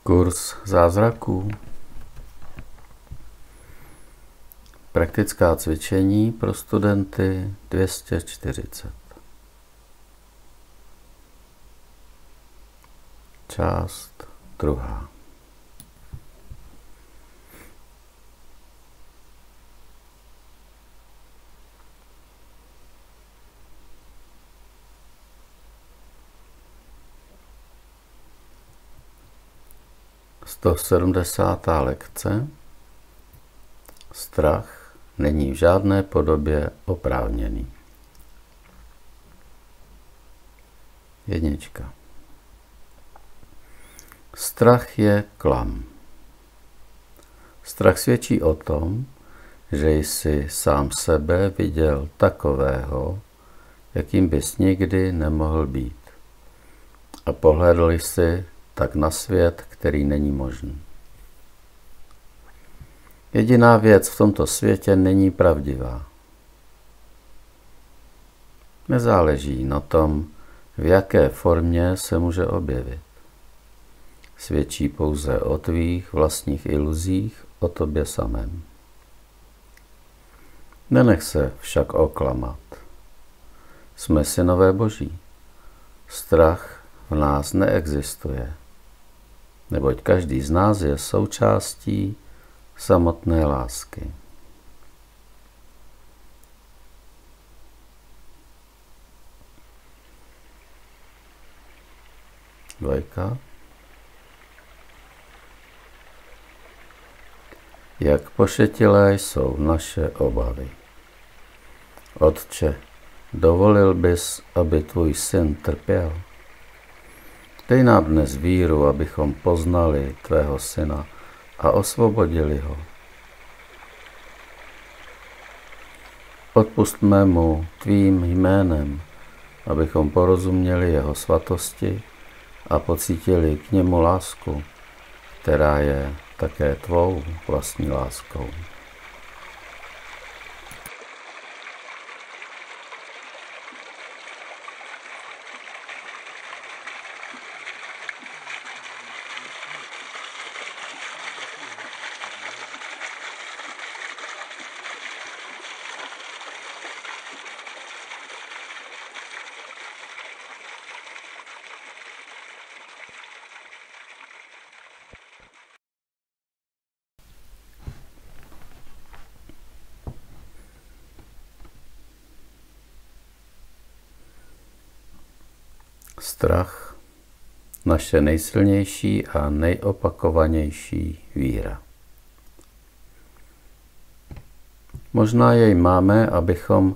Kurs zázraků. Praktická cvičení pro studenty 240. Část druhá. Sto 70. lekce. Strach není v žádné podobě oprávněný. 1. Strach je klam. Strach svědčí o tom, že jsi sám sebe viděl takového, jakým bys nikdy nemohl být. A pohlédl jsi tak na svět, který není možný. Jediná věc v tomto světě není pravdivá. Nezáleží na tom, v jaké formě se může objevit. Svědčí pouze o tvých vlastních iluzích o tobě samém. Nenech se však oklamat. Jsme synové Boží. Strach v nás neexistuje, neboť každý z nás je součástí samotné lásky. Dvojka. Jak pošetilé jsou naše obavy. Otče, dovolil bys, aby tvůj syn trpěl? Dej nám dnes víru, abychom poznali tvého syna a osvobodili ho. Odpustme mu tvým jménem, abychom porozuměli jeho svatosti a pocítili k němu lásku, která je také tvou vlastní láskou. Strach, naše nejsilnější a nejopakovanější víra. Možná jej máme, abychom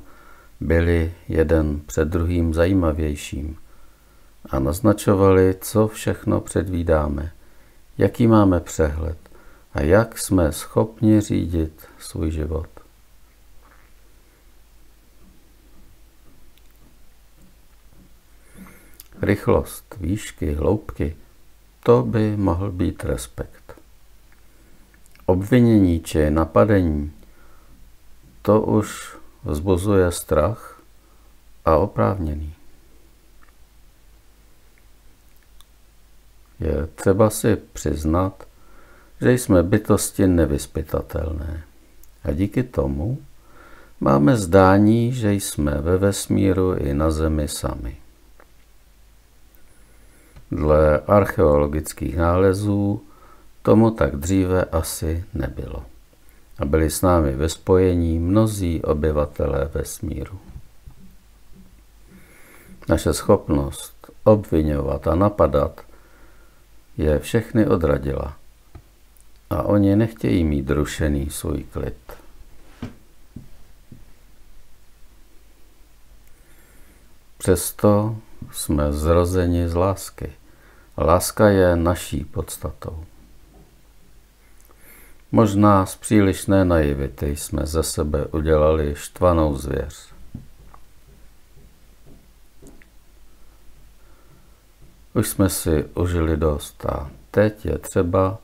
byli jeden před druhým zajímavějším a naznačovali, co všechno předvídáme, jaký máme přehled a jak jsme schopni řídit svůj život. Rychlost, výšky, hloubky, to by mohl být respekt. Obvinění či napadení, to už vzbuzuje strach a oprávněný. Je třeba si přiznat, že jsme bytosti nevyzpytatelné a díky tomu máme zdání, že jsme ve vesmíru i na Zemi sami. Dle archeologických nálezů tomu tak dříve asi nebylo. A byli s námi ve spojení mnozí obyvatelé vesmíru. Naše schopnost obviňovat a napadat je všechny odradila. A oni nechtějí mít rušený svůj klid. Přesto jsme zrozeni z lásky. Láska je naší podstatou. Možná z přílišné naivity jsme ze sebe udělali štvanou zvěř. Už jsme si užili dost a teď je třeba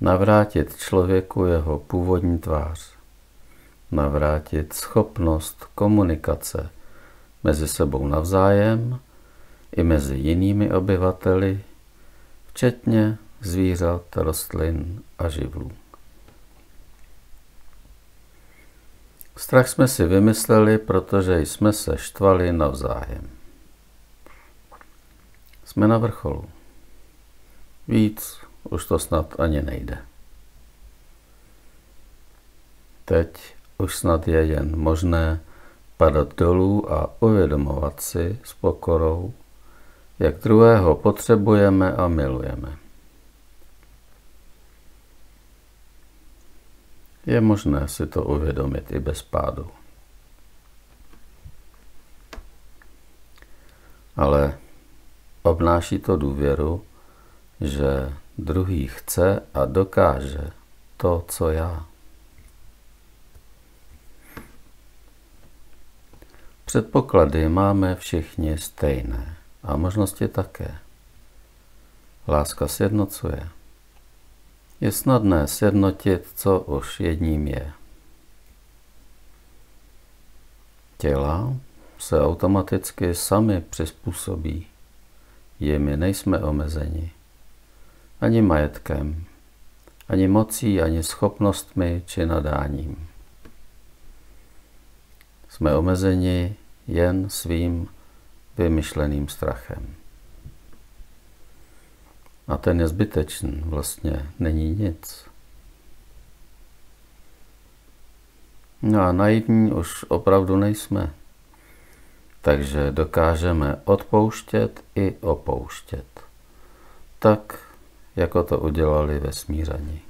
navrátit člověku jeho původní tvář. Navrátit schopnost komunikace mezi sebou navzájem i mezi jinými obyvateli, včetně zvířat, rostlin a živlů. Strach jsme si vymysleli, protože jsme se štvali navzájem. Jsme na vrcholu. Víc už to snad ani nejde. Teď už snad je jen možné padat dolů a uvědomovat si s pokorou, jak druhého potřebujeme a milujeme. Je možné si to uvědomit i bez pádu. Ale obnáší to důvěru, že druhý chce a dokáže to, co já. Předpoklady máme všichni stejné a možnosti také. Láska sjednocuje. Je snadné sjednotit, co už jedním je. Těla se automaticky sami přizpůsobí. Jimi nejsme omezeni. Ani majetkem, ani mocí, ani schopnostmi či nadáním. Jsme omezeni jen svým vymyšleným strachem. A ten je zbytečný, vlastně není nic. No a naivní už opravdu nejsme. Takže dokážeme odpouštět i opouštět. Tak, jako to udělali ve smíření.